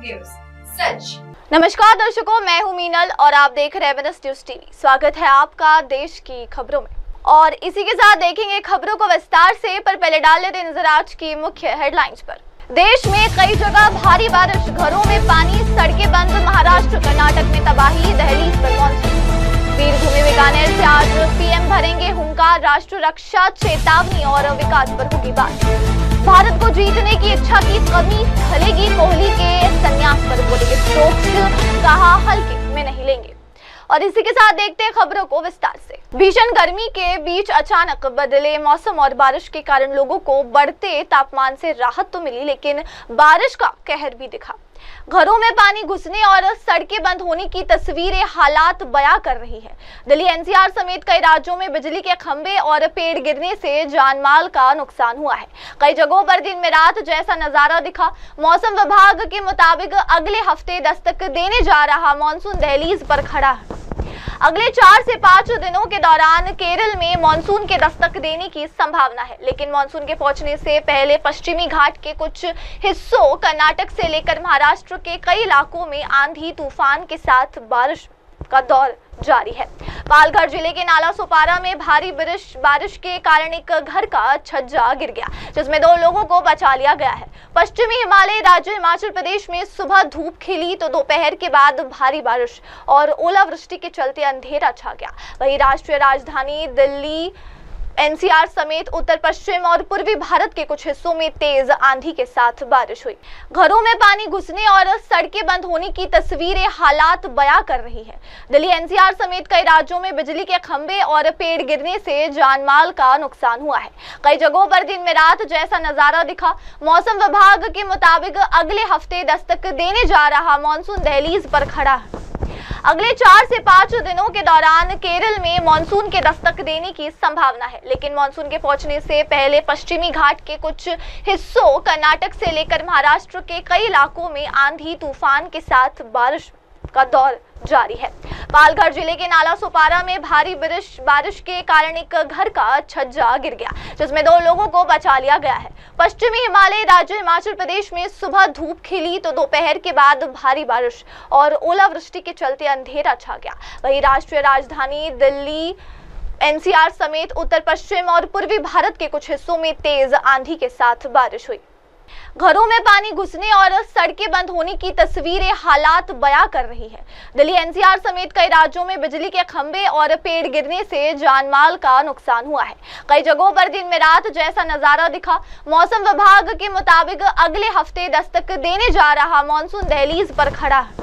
News सच। नमस्कार दर्शकों, मैं हूं मीनल और आप देख रहे हैं एमएनएस न्यूज टीवी। स्वागत है आपका देश की खबरों में और इसी के साथ देखेंगे खबरों को विस्तार से। पर पहले डाल लेते हैं नजर आज की मुख्य हेडलाइंस पर। देश में कई जगह भारी बारिश, घरों में पानी, सड़कें बंद। महाराष्ट्र कर्नाटक में तबाही, दहलीज पर मॉनसून। वीरभूमि बीकानेर से आज पीएम भरेंगे हुंकार, राष्ट्र रक्षा चेतावनी और विकास पर होगी बात। भारत को जीतने की इच्छा की कमी खलेगी, कोहली के संन्यास पर बोलेंगे स्टोक्स, कहा हल्के में नहीं लेंगे। और इसी के साथ देखते हैं खबरों को विस्तार से। भीषण गर्मी के बीच अचानक बदले मौसम और बारिश के कारण लोगों को बढ़ते तापमान से राहत तो मिली, लेकिन बारिश का कहर भी दिखा। घरों में पानी घुसने और सड़कें बंद होने की तस्वीरें हालात बयां कर रही है। दिल्ली एनसीआर समेत कई राज्यों में बिजली के खंभे और पेड़ गिरने से जानमाल का नुकसान हुआ है। कई जगहों पर दिन में रात जैसा नजारा दिखा। मौसम विभाग के मुताबिक अगले हफ्ते दस्तक देने जा रहा मॉनसून दहलीज पर खड़ा है। अगले 4 से 5 दिनों के दौरान केरल में मानसून के दस्तक देने की संभावना है, लेकिन मानसून के पहुंचने से पहले पश्चिमी घाट के कुछ हिस्सों, कर्नाटक से लेकर महाराष्ट्र के कई इलाकों में आंधी तूफान के साथ बारिश का दौर जारी है। पालघर जिले के नाला सोपारा में भारी बारिश के कारण एक घर का छज्जा गिर गया, जिसमें 2 लोगों को बचा लिया गया है। पश्चिमी हिमालय राज्य हिमाचल प्रदेश में सुबह धूप खिली तो दोपहर के बाद भारी बारिश और ओलावृष्टि के चलते अंधेरा छा गया। वहीं राष्ट्रीय राजधानी दिल्ली, एनसीआर समेत उत्तर पश्चिम और पूर्वी भारत के कुछ हिस्सों में तेज आंधी के साथ बारिश हुई। घरों में पानी घुसने और सड़कें बंद होने की तस्वीरें हालात बयां कर रही है। दिल्ली एनसीआर समेत कई राज्यों में बिजली के खंभे और पेड़ गिरने से जानमाल का नुकसान हुआ है। कई जगहों पर दिन में रात जैसा नजारा दिखा। मौसम विभाग के मुताबिक अगले हफ्ते दस्तक देने जा रहा मॉनसून दहलीज पर खड़ा है। अगले 4 से 5 दिनों के दौरान केरल में मानसून के दस्तक देने की संभावना है, लेकिन मानसून के पहुंचने से पहले पश्चिमी घाट के कुछ हिस्सों, कर्नाटक से लेकर महाराष्ट्र के कई इलाकों में आंधी तूफान के साथ बारिश का दौर जारी है। पालघर जिले के नाला सोपारा में भारी बारिश के कारण एक घर का छज्जा गिर गया, जिसमें 2 लोगों को बचा लिया गया है। पश्चिमी हिमालय राज्य हिमाचल प्रदेश में सुबह धूप खिली तो दोपहर के बाद भारी बारिश और ओलावृष्टि के चलते अंधेरा छा गया। वहीं राष्ट्रीय राजधानी दिल्ली, एनसीआर समेत उत्तर पश्चिम और पूर्वी भारत के कुछ हिस्सों में तेज आंधी के साथ बारिश हुई। घरों में पानी घुसने और सड़कें बंद होने की तस्वीरें हालात बयां कर रही है। दिल्ली एनसीआर समेत कई राज्यों में बिजली के खंभे और पेड़ गिरने से जानमाल का नुकसान हुआ है। कई जगहों पर दिन में रात जैसा नजारा दिखा। मौसम विभाग के मुताबिक अगले हफ्ते दस्तक देने जा रहा मॉनसून दहलीज पर खड़ा है।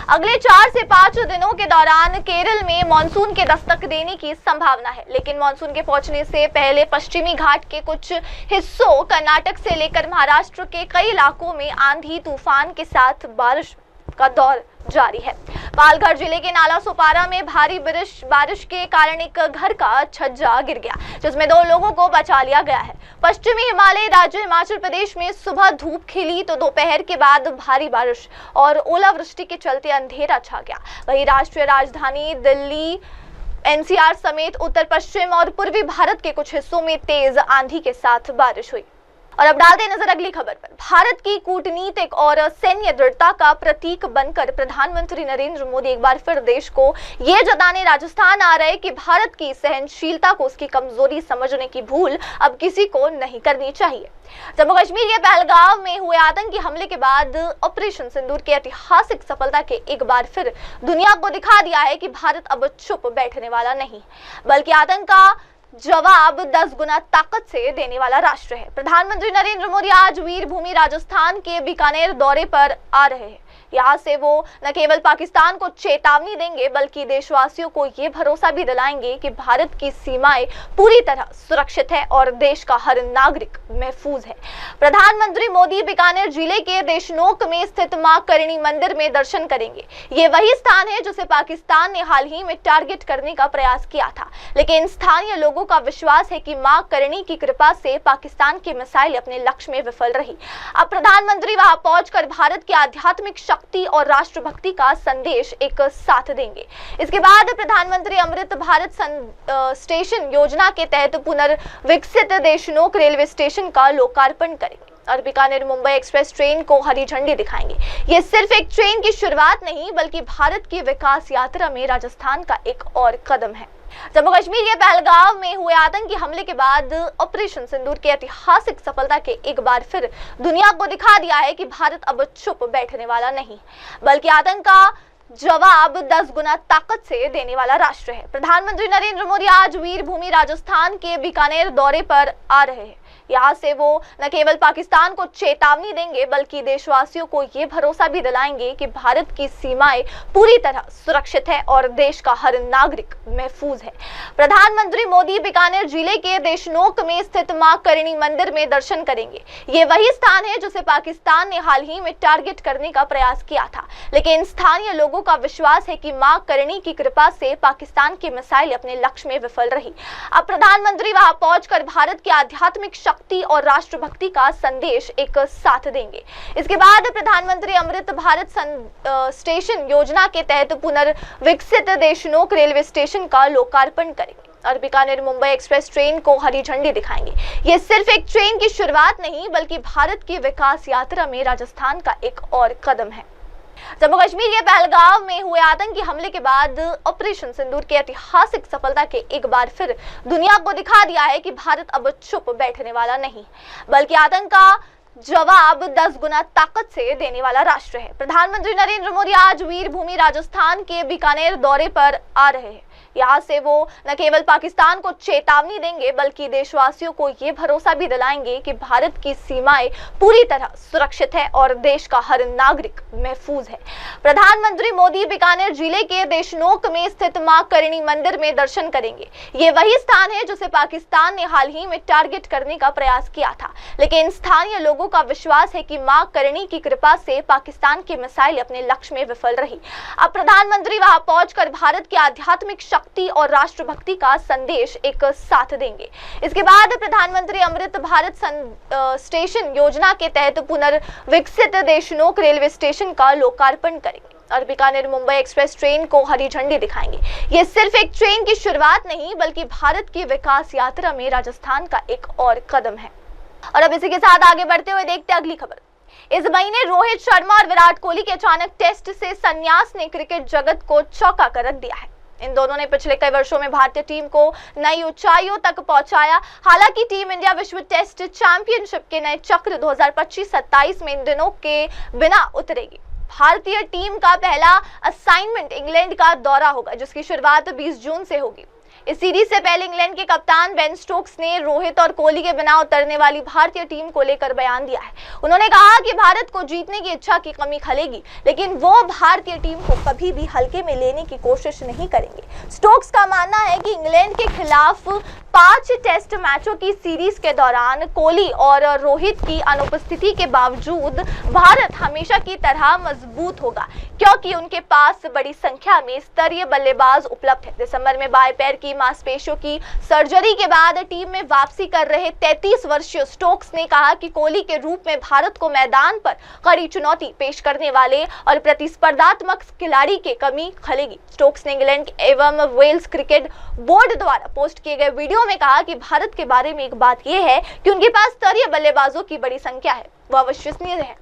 अगले 4 से 5 दिनों के दौरान केरल में मानसून के दस्तक देने की संभावना है, लेकिन मानसून के पहुंचने से पहले पश्चिमी घाट के कुछ हिस्सों, कर्नाटक से लेकर महाराष्ट्र के कई इलाकों में आंधी तूफान के साथ बारिश का दौर जारी है। पालघर जिले के नाला सोपारा में भारी बारिश के कारण एक घर का छज्जा गिर गया, जिसमें 2 लोगों को बचा लिया गया है। पश्चिमी हिमालय राज्य हिमाचल प्रदेश में सुबह धूप खिली तो दोपहर के बाद भारी बारिश और ओलावृष्टि के चलते अंधेरा छा गया। वहीं राष्ट्रीय राजधानी दिल्ली, एनसीआर समेत उत्तर पश्चिम और पूर्वी भारत के कुछ हिस्सों में तेज आंधी के साथ बारिश हुई। और अब डालते नजर अगली खबर पर। भारत की कूटनीतिक और सैन्य दृढ़ता का प्रतीक बनकर प्रधानमंत्री नरेंद्र मोदी एक बार फिर देश को ये जताने राजस्थान आ रहे कि भारत की सहनशीलता को उसकी कमजोरी समझने की भूल अब किसी को नहीं करनी चाहिए। जम्मू कश्मीर के पहलगाम में हुए आतंकी हमले के बाद ऑपरेशन सिंदूर की ऐतिहासिक सफलता के एक बार फिर दुनिया को दिखा दिया है कि भारत अब चुप बैठने वाला नहीं, बल्कि आतंक का जवाब 10 गुना ताकत से देने वाला राष्ट्र है। प्रधानमंत्री नरेंद्र मोदी आज वीरभूमि राजस्थान के बीकानेर दौरे पर आ रहे हैं। यहाँ से वो न केवल पाकिस्तान को चेतावनी देंगे, बल्कि देशवासियों को ये भरोसा भी दिलाएंगे कि भारत की सीमाएं पूरी तरह सुरक्षित है और देश का हर नागरिक महफूज है। प्रधानमंत्री मोदी बीकानेर जिले के देशनोक में स्थित मां करणी मंदिर में दर्शन करेंगे। ये वही स्थान है जिसे पाकिस्तान ने हाल ही में टारगेट करने का प्रयास किया था, लेकिन स्थानीय लोगों का विश्वास है कि मां करणी की कृपा से पाकिस्तान की मिसाइल अपने लक्ष्य में विफल रही। अब प्रधानमंत्री वहां पहुंचकर भारत की आध्यात्मिक शक्ति शक्ति और राष्ट्रभक्ति का संदेश एक साथ देंगे। इसके बाद प्रधानमंत्री अमृत भारत स्टेशन योजना के तहत पुनर्विकसित देशनोक रेलवे स्टेशन का लोकार्पण करेंगे और बीकानेर मुंबई एक्सप्रेस ट्रेन को हरी झंडी दिखाएंगे। ये सिर्फ एक ट्रेन की शुरुआत नहीं बल्कि भारत की विकास यात्रा में राजस्थान का एक और कदम है। जम्मू कश्मीर के पहलगाम में हुए आतंकी हमले के बाद ऑपरेशन सिंदूर की ऐतिहासिक सफलता के एक बार फिर दुनिया को दिखा दिया है कि भारत अब चुप बैठने वाला नहीं बल्कि आतंक का जवाब 10 गुना ताकत से देने वाला राष्ट्र है। प्रधानमंत्री नरेंद्र मोदी आज वीर भूमि राजस्थान के बीकानेर दौरे पर आ रहे हैं। यहाँ से वो न केवल पाकिस्तान को चेतावनी देंगे बल्कि देशवासियों को ये भरोसा भी दिलाएंगे कि भारत की सीमाएं पूरी तरह सुरक्षित है और देश का हर नागरिक महफूज है। प्रधानमंत्री मोदी बीकानेर जिले के देशनोक में स्थित मां करणी मंदिर में दर्शन करेंगे। ये वही स्थान है जिसे पाकिस्तान ने हाल ही में टारगेट करने का प्रयास किया था, लेकिन स्थानीय लोगों का विश्वास है कि मां करणी की कृपा से पाकिस्तान की मिसाइल अपने लक्ष्य में विफल रही। अब प्रधानमंत्री वहां पहुंचकर भारत की आध्यात्मिक शक्ति और राष्ट्रभक्ति का संदेश एक साथ देंगे। इसके बाद प्रधानमंत्री अमृत भारत स्टेशन योजना के तहत पुनर्विकसित देशनोक रेलवे स्टेशन का लोकार्पण करेंगे और बीकानेर मुंबई एक्सप्रेस ट्रेन को हरी झंडी दिखाएंगे। ये सिर्फ एक ट्रेन की शुरुआत नहीं बल्कि भारत की विकास यात्रा में राजस्थान का एक और कदम है। जम्मू कश्मीर के पहलगाम में हुए आतंकी हमले के बाद ऑपरेशन सिंदूर की ऐतिहासिक सफलता के एक बार फिर दुनिया को दिखा दिया है कि भारत अब चुप बैठने वाला नहीं बल्कि आतंक का जवाब 10 गुना ताकत से देने वाला राष्ट्र है। प्रधानमंत्री नरेंद्र मोदी आज वीर भूमि राजस्थान के बीकानेर दौरे पर आ रहे हैं। यहाँ से वो न केवल पाकिस्तान को चेतावनी देंगे बल्कि देशवासियों को ये भरोसा भी दिलाएंगे कि भारत की सीमाएं पूरी तरह सुरक्षित है और देश का हर नागरिक महफूज है। प्रधानमंत्री मोदी बीकानेर जिले के देशनोक में स्थित मां करणी मंदिर में दर्शन करेंगे। ये वही स्थान है जिसे पाकिस्तान ने हाल ही में टारगेट करने का प्रयास किया था, लेकिन स्थानीय लोगों का विश्वास है कि मां करणी की कृपा से पाकिस्तान की मिसाइल अपने लक्ष्य में विफल रही। अब प्रधानमंत्री वहां पहुंचकर भारत की आध्यात्मिक शक्ति और राष्ट्रभक्ति का संदेश एक साथ देंगे। इसके बाद प्रधानमंत्री अमृत भारत स्टेशन योजना के तहत पुनर्विकसित देशनोक रेलवे स्टेशन का लोकार्पण करेंगे और बीकानेर मुंबई एक्सप्रेस ट्रेन को हरी झंडी दिखाएंगे। ये सिर्फ एक ट्रेन की शुरुआत नहीं बल्कि भारत की विकास यात्रा में राजस्थान का एक और कदम है। और अब इसी के साथ आगे बढ़ते हुए देखते हैं अगली खबर। इस महीने रोहित शर्मा और विराट कोहली के अचानक टेस्ट से संन्यास ने क्रिकेट जगत को चौंका कर रख दिया है। इन दोनों ने पिछले कई वर्षों में भारतीय टीम को नई ऊंचाइयों तक पहुंचाया। हालांकि टीम इंडिया विश्व टेस्ट चैंपियनशिप के नए चक्र 2025-27 में इन दिनों के बिना उतरेगी। भारतीय टीम का पहला असाइनमेंट इंग्लैंड का दौरा होगा जिसकी शुरुआत 20 जून से होगी। इस सीरीज से पहले इंग्लैंड के कप्तान बेन स्टोक्स ने रोहित और कोहली के बिना उतरने वाली भारतीय टीम को लेकर बयान दिया है। उन्होंने कहा कि भारत को जीतने की इच्छा की कमी खलेगी, लेकिन वो भारतीय टीम को कभी भी हल्के में लेने की कोशिश नहीं करेंगे। स्टोक्स का मानना है कि इंग्लैंड के खिलाफ 5 टेस्ट मैचों की सीरीज के दौरान कोहली और रोहित की अनुपस्थिति के बावजूद भारत हमेशा की तरह मजबूत होगा क्योंकि उनके पास बड़ी संख्या में स्तरीय बल्लेबाज उपलब्ध है। दिसंबर में बाएं पैर की मांसपेशियों की सर्जरी के बाद टीम में वापसी कर रहे 33 वर्षीय स्टोक्स ने कहा कि कोहली के रूप में भारत को मैदान पर कड़ी चुनौती पेश करने वाले और प्रतिस्पर्धात्मक खिलाड़ी की कमी खलेगी। स्टोक्स ने इंग्लैंड एवं वेल्स क्रिकेट बोर्ड द्वारा पोस्ट किए गए वीडियो में कहा कि भारत के बारे में एक बात यह है कि उनके पास स्तरीय बल्लेबाजों की बड़ी संख्या है, वह विश्वसनीय है।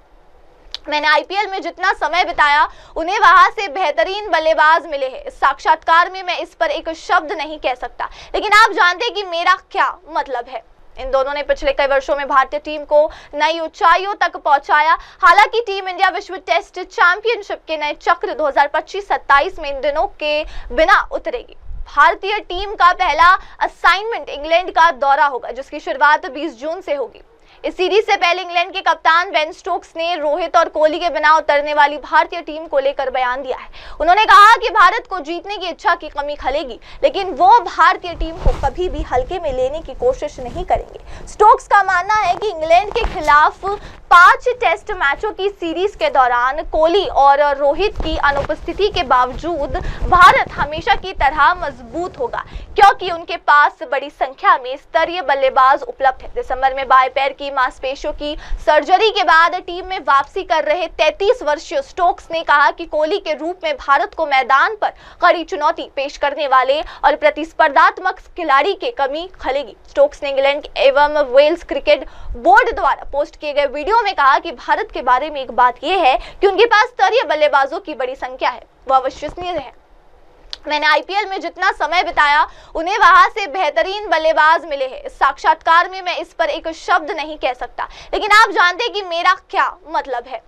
मैंने आईपीएल में जितना समय बिताया उन्हें वहां से बेहतरीन बल्लेबाज मिले हैं। इस साक्षात्कार में मैं इस पर एक शब्द नहीं कह सकता, लेकिन आप जानते हैं कि मेरा क्या मतलब है। इन दोनों ने पिछले कई वर्षों में भारतीय टीम को नई ऊंचाइयों तक पहुंचाया। हालांकि टीम इंडिया विश्व टेस्ट चैंपियनशिप के नए चक्र 2025-27 में इन दिनों के बिना उतरेगी। भारतीय टीम का पहला असाइनमेंट इंग्लैंड का दौरा होगा जिसकी शुरुआत 20 जून से होगी। इस सीरीज से पहले इंग्लैंड के कप्तान बेन स्टोक्स ने रोहित और कोहली के बिना उतरने वाली भारतीय टीम को लेकर बयान दिया है। उन्होंने कहा कि भारत को जीतने की इच्छा की कमी खलेगी, लेकिन वो भारतीय टीम को कभी भी हल्के में लेने की कोशिश नहीं करेंगे। स्टोक्स का मानना है कि इंग्लैंड के खिलाफ 5 टेस्ट मैचों की सीरीज के दौरान कोहली और रोहित की अनुपस्थिति के बावजूद भारत हमेशा की तरह मजबूत होगा क्योंकि उनके पास बड़ी संख्या में स्तरीय बल्लेबाज उपलब्ध है। दिसंबर में बाएं पैर की मांसपेशियों की सर्जरी के बाद टीम में वापसी कर रहे 33 वर्षीय स्टोक्स ने कहा कि कोहली के रूप में भारत को मैदान पर कड़ी चुनौती पेश करने वाले और प्रतिस्पर्धात्मक खिलाड़ी की कमी खलेगी। स्टोक्स ने इंग्लैंड एवं वेल्स क्रिकेट बोर्ड द्वारा पोस्ट किए गए वीडियो में कहा कि भारत के बारे में एक बात यह है कि उनके पास स्तरीय बल्लेबाजों की बड़ी संख्या है, वह अविश्वसनीय है। मैंने आईपीएल में जितना समय बिताया उन्हें वहां से बेहतरीन बल्लेबाज मिले हैं। इस साक्षात्कार में मैं इस पर एक शब्द नहीं कह सकता, लेकिन आप जानते हैं कि मेरा क्या मतलब है।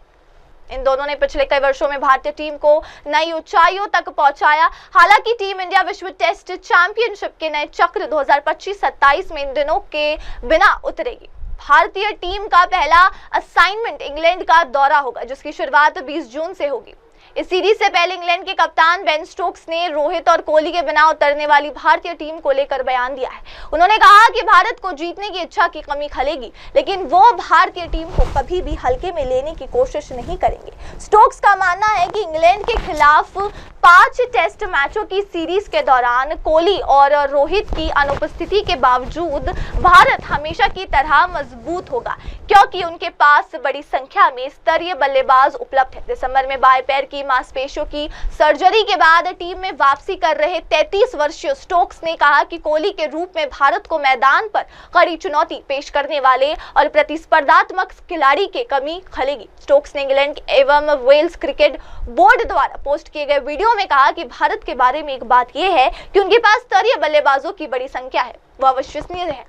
इन दोनों ने पिछले कई वर्षों में भारतीय टीम को नई ऊंचाइयों तक पहुंचाया। हालांकि टीम इंडिया विश्व टेस्ट चैंपियनशिप के नए चक्र 2025-27 में इन दिनों के बिना उतरेगी। भारतीय टीम का पहला असाइनमेंट इंग्लैंड का दौरा होगा, जिसकी शुरुआत 20 जून से होगी। इस सीरीज से पहले इंग्लैंड के कप्तान बेन स्टोक्स ने रोहित और कोहली के बिना उतरने वाली भारतीय टीम को लेकर बयान दिया है। उन्होंने कहा कि भारत को जीतने की इच्छा की कमी खलेगी, लेकिन वो भारतीय टीम को कभी भी हल्के में लेने की कोशिश नहीं करेंगे। स्टोक्स का मानना है कि इंग्लैंड के खिलाफ 5 टेस्ट मैचों की सीरीज के दौरान कोहली और रोहित की अनुपस्थिति के बावजूद भारत हमेशा की तरह मजबूत होगा, क्योंकि उनके पास बड़ी संख्या में स्तरीय बल्लेबाज उपलब्ध है। दिसंबर में बाएं पैर की मांसपेशियों की सर्जरी के बाद टीम में वापसी कर रहे 33 वर्षीय स्टोक्स ने कहा कि कोहली के रूप में भारत को मैदान पर कड़ी चुनौती पेश करने वाले और प्रतिस्पर्धात्मक खिलाड़ी की कमी खलेगी। स्टोक्स ने इंग्लैंड एवं वेल्स क्रिकेट बोर्ड द्वारा पोस्ट किए गए वीडियो में कहा कि भारत के बारे में एक बात यह है कि उनके पास स्तरीय बल्लेबाजों की बड़ी संख्या है, वह अविश्वसनीय है।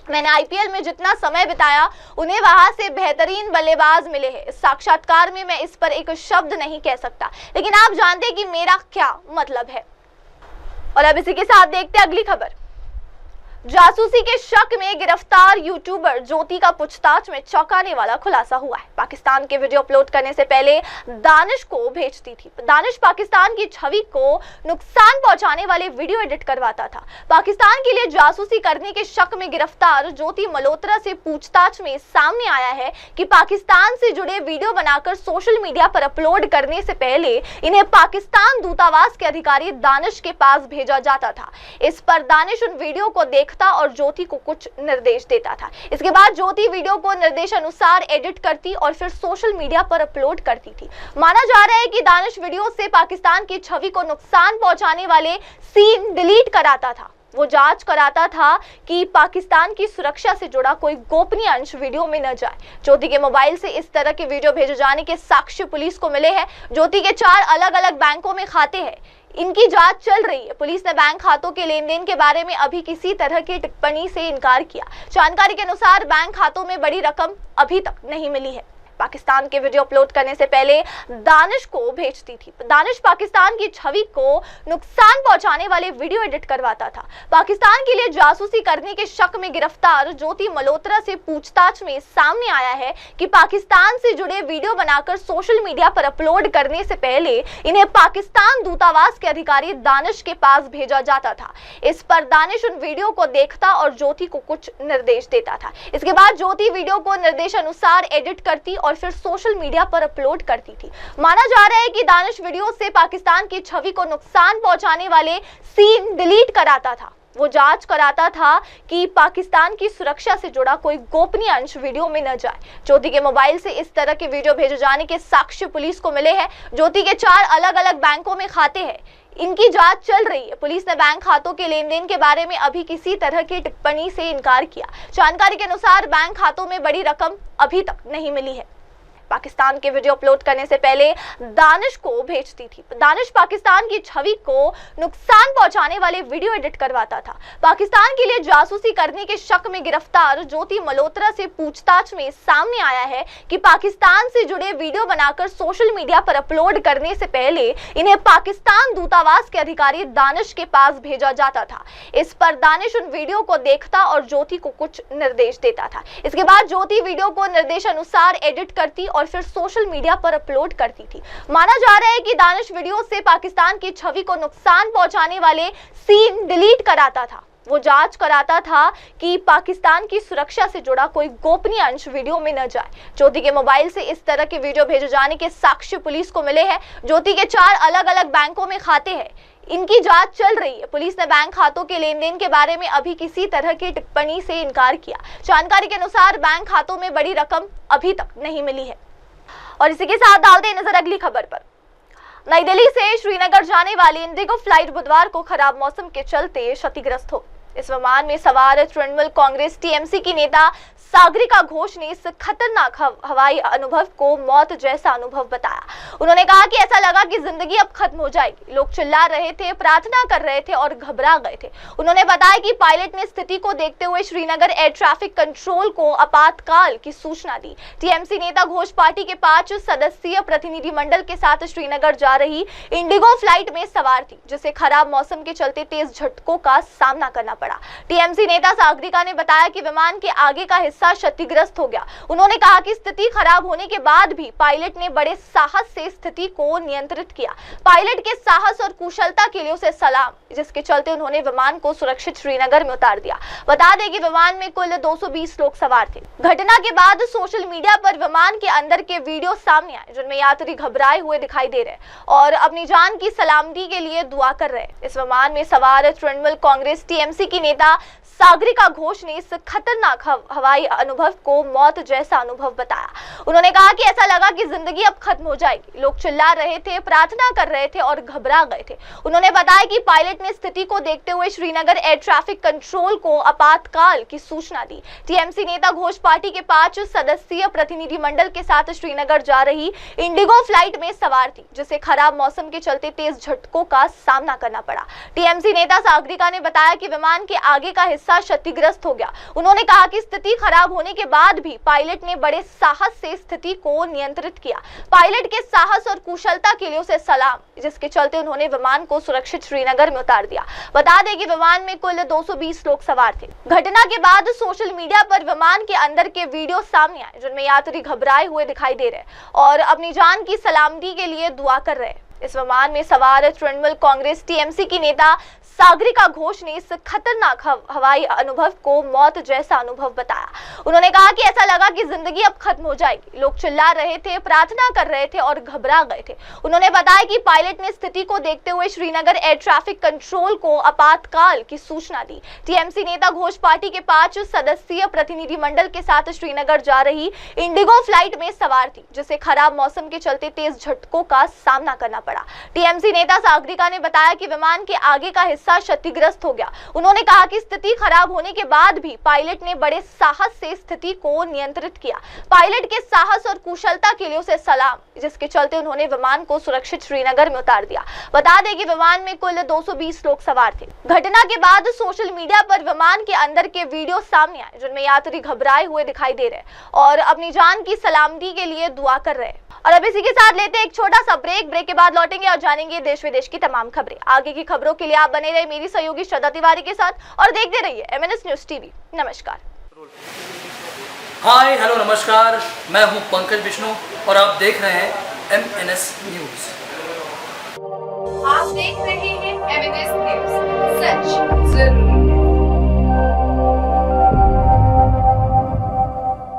मैंने आईपीएल में जितना समय बिताया उन्हें वहां से बेहतरीन बल्लेबाज मिले हैं। इस साक्षात्कार में मैं इस पर एक शब्द नहीं कह सकता, लेकिन आप जानते हैं कि मेरा क्या मतलब है। और अब इसी के साथ देखते हैं अगली खबर। जासूसी के शक में गिरफ्तार यूट्यूबर ज्योति का पूछताछ में चौंकाने वाला खुलासा हुआ है। पाकिस्तान के वीडियो अपलोड करने से पहले दानिश को भेजती थी। दानिश पाकिस्तान की छवि को नुकसान पहुंचाने वाले वीडियो एडिट करवाता था। पाकिस्तान के लिए जासूसी करने के शक में गिरफ्तार ज्योति मल्होत्रा से पूछताछ में सामने आया है कि पाकिस्तान से जुड़े वीडियो बनाकर सोशल मीडिया पर अपलोड करने से पहले इन्हें पाकिस्तान दूतावास के अधिकारी दानिश के पास भेजा जाता था। इस पर दानिश उन वीडियो को और ज्योति को कुछ निर्देश देता था। इसके बाद ज्योति वीडियो को निर्देश अनुसार एडिट करती और फिर सोशल मीडिया पर अपलोड करती थी। माना जा रहा है कि दानिश वीडियो से पाकिस्तान की छवि को नुकसान पहुंचाने वाले सीन डिलीट कराता था। वो जांच कराता था कि पाकिस्तान की सुरक्षा से जुड़ा कोई गोपनीय अंश वीडियो में न जाए। ज्योति के मोबाइल से इस तरह के वीडियो भेजे जाने के साक्ष्य पुलिस को मिले हैं। ज्योति के 4 अलग अलग बैंकों में खाते हैं। इनकी जांच चल रही है। पुलिस ने बैंक खातों के लेन देन के बारे में अभी किसी तरह की टिप्पणी से इनकार किया। जानकारी के अनुसार बैंक खातों में बड़ी रकम अभी तक नहीं मिली है। पाकिस्तान के वीडियो अपलोड करने से पहले दानिश को भेजती थी। दानिश पाकिस्तान की छवि को नुकसान पहुंचाने वाले वीडियो एडिट करवाता था। पाकिस्तान के लिए जासूसी करने के शक में गिरफ्तार ज्योति मल्होत्रा से पूछताछ में सामने आया है कि पाकिस्तान से जुड़े वीडियो बनाकर सोशल मीडिया पर अपलोड करने से पहले इन्हें पाकिस्तान दूतावास के अधिकारी दानिश के पास भेजा जाता था। इस पर दानिश उन वीडियो को देखता और ज्योति को कुछ निर्देश देता था। इसके बाद ज्योति वीडियो को निर्देश अनुसार एडिट करती और फिर सोशल मीडिया पर अपलोड करती थी। माना जा रहा है कि दानिश वीडियो से पाकिस्तान की छवि को नुकसान पहुंचाने वाले सीन डिलीट कराता था। वो जांच कराता था कि पाकिस्तान की सुरक्षा से जुड़ा कोई गोपनीय अंश वीडियो में न जाए। ज्योति के मोबाइल से इस तरह के वीडियो भेजे जाने के साक्ष्य पुलिस को मिले हैं। ज्योति के 4 अलग अलग बैंकों में खाते हैं। इनकी जांच चल रही है। पुलिस ने बैंक खातों के लेन देन के बारे में अभी किसी तरह की टिप्पणी से इनकार किया। जानकारी के अनुसार बैंक खातों में बड़ी रकम अभी तक नहीं मिली है। पाकिस्तान के वीडियो अपलोड करने से पहले दानिश को भेजती थी। दानिश पाकिस्तान की छवि को नुकसान पहुंचाने वाले वीडियो एडिट करवाता था। पाकिस्तान के लिए जासूसी करने के शक में गिरफ्तार ज्योति मल्होत्रा से पूछताछ में सामने आया है कि पाकिस्तान से जुड़े वीडियो बनाकर सोशल मीडिया पर अपलोड करने से पहले इन्हें पाकिस्तान दूतावास के अधिकारी दानिश के पास भेजा जाता था। इस पर दानिश उन वीडियो को देखता और ज्योति को कुछ निर्देश देता था। इसके बाद ज्योति वीडियो को निर्देश अनुसार एडिट करती और फिर सोशल मीडिया पर अपलोड करती थी। माना जा रहा है कि दानिश वीडियो से पाकिस्तान की छवि को नुकसान पहुंचाने वाले सीन डिलीट कराता था। वो जांच कराता था कि पाकिस्तान की सुरक्षा से जुड़ा कोई गोपनीय अंश वीडियो में न जाए। ज्योति के मोबाइल से इस तरह के वीडियो भेजे जाने के साक्ष्य पुलिस को मिले हैं। ज्योति के 4 अलग अलग बैंकों में खाते हैं। इनकी जांच चल रही है। पुलिस ने बैंक खातों के लेन देन के बारे में अभी किसी तरह की टिप्पणी से इनकार किया। जानकारी के अनुसार बैंक खातों में बड़ी रकम अभी तक नहीं मिली है। और इसी के साथ डालते हैं नजर अगली खबर पर। नई दिल्ली से श्रीनगर जाने वाली इंडिगो फ्लाइट बुधवार को खराब मौसम के चलते क्षतिग्रस्त हो। इस विमान में सवार तृणमूल कांग्रेस टीएमसी की नेता सागरिका घोष ने इस खतरनाक हवाई अनुभव को मौत जैसा अनुभव बताया। उन्होंने कहा कि ऐसा लगा कि जिंदगी अब खत्म हो जाएगी। लोग चिल्ला रहे थे, प्रार्थना कर रहे थे और घबरा गए थे। उन्होंने बताया कि पायलट ने स्थिति को देखते हुए श्रीनगर एयर ट्रैफिक कंट्रोल को आपातकाल की सूचना दी। टीएमसी नेता घोष पार्टी के 5 सदस्यीय प्रतिनिधिमंडल के साथ श्रीनगर जा रही इंडिगो फ्लाइट में सवार थी, जिसे खराब मौसम के चलते तेज झटकों का सामना करना पड़ा। टीएमसी नेता सागरिका ने बताया कि विमान के आगे का हिस्सा क्षतिग्रस्त हो गया। उन्होंने कहा कि स्थिति खराब होने के बाद भी पायलट ने बड़े साहस से स्थिति को नियंत्रित किया। पायलट के साहस और कुशलता के लिए उसे सलाम, जिसके चलते उन्होंने विमान को सुरक्षित श्रीनगर में उतार दिया। बता दें कि विमान में कुल 220 लोग सवार थे। घटना के बाद सोशल मीडिया पर विमान के अंदर के वीडियो सामने आए, जिनमें यात्री घबराए हुए दिखाई दे रहे और अपनी जान की सलामती के लिए दुआ कर रहे। इस विमान में सवार तृणमूल कांग्रेस टीएमसी की नेता सागरिका घोष ने इस खतरनाक हवाई अनुभव को मौत जैसा अनुभव बताया। उन्होंने कहा कि ऐसा लगा कि जिंदगी अब खत्म हो जाएगी। लोग चिल्ला रहे थे, प्रार्थना कर रहे थे और घबरा गए थे। उन्होंने बताया कि पायलट ने स्थिति को देखते हुए श्रीनगर एयर ट्रैफिक कंट्रोल को आपातकाल की सूचना दी। टीएमसी नेता घोष पार्टी के 5 सदस्यीय प्रतिनिधिमंडल के साथ श्रीनगर जा रही इंडिगो फ्लाइट में सवार थी, जिसे खराब मौसम के चलते तेज झटकों का सामना करना पड़ा। टीएमसी नेता सागरिका ने बताया कि विमान के आगे का हिस्सा क्षतिग्रस्त हो गया। उन्होंने कहा कि स्थिति खराब होने के बाद भी पायलट ने बड़े साहस से स्थिति को नियंत्रित किया। पायलट के साहस और कुशलता के लिए उसे सलाम, जिसके चलते उन्होंने विमान को सुरक्षित श्रीनगर में उतार दिया। बता दें कि विमान में कुल 220 लोग सवार थे। घटना के बाद सोशल मीडिया पर विमान के अंदर के वीडियो सामने आए, जिनमें यात्री घबराए हुए दिखाई दे रहे और अपनी जान की सलामती के लिए दुआ कर रहे। इस विमान में सवार तृणमूल कांग्रेस टीएमसी की नेता सागरिका घोष ने इस खतरनाक हवाई अनुभव को मौत जैसा अनुभव बताया। उन्होंने कहा कि ऐसा लगा कि जिंदगी अब खत्म हो जाएगी। लोग चिल्ला रहे थे, प्रार्थना कर रहे थे और घबरा गए थे। उन्होंने बताया कि पायलट ने स्थिति को देखते हुए श्रीनगर एयर ट्रैफिक कंट्रोल को आपातकाल की सूचना दी। टीएमसी नेता घोष पार्टी के 5 सदस्यीय प्रतिनिधिमंडल के साथ श्रीनगर जा रही इंडिगो फ्लाइट में सवार थी, जिसे खराब मौसम के चलते तेज झटकों का सामना करना पड़ा। टीएमसी नेता सागरिका ने बताया कि विमान के आगे का हिस्सा क्षतिग्रस्त हो गया। उन्होंने कहा कि स्थिति खराब होने के बाद भी पायलट ने बड़े साहस से स्थिति को नियंत्रित किया। पायलट के साहस और कुशलता के लिए उसे सलाम, जिसके चलते उन्होंने विमान को सुरक्षित श्रीनगर में उतार दिया। बता दें कि विमान में कुल 220 लोग सवार थे। घटना के बाद सोशल मीडिया पर विमान के अंदर के वीडियो सामने आए, जिनमें यात्री घबराए हुए दिखाई दे रहे और अपनी जान की सलामती के लिए दुआ कर रहे। और अब इसी के साथ लेते हैं एक छोटा सा ब्रेक के बाद लौटेंगे और जानेंगे देश विदेश की तमाम खबरें। आगे की खबरों के लिए आप बने रहे मेरी सहयोगी श्रद्धा तिवारी के साथ और देखते रहिए MNS न्यूज टीवी। नमस्कार। हाय हेलो नमस्कार, मैं हूं पंकज विष्णु और आप देख रहे हैं MNS न्यूज। आप देख रहे हैं MNS न्यूज, सच जरूर।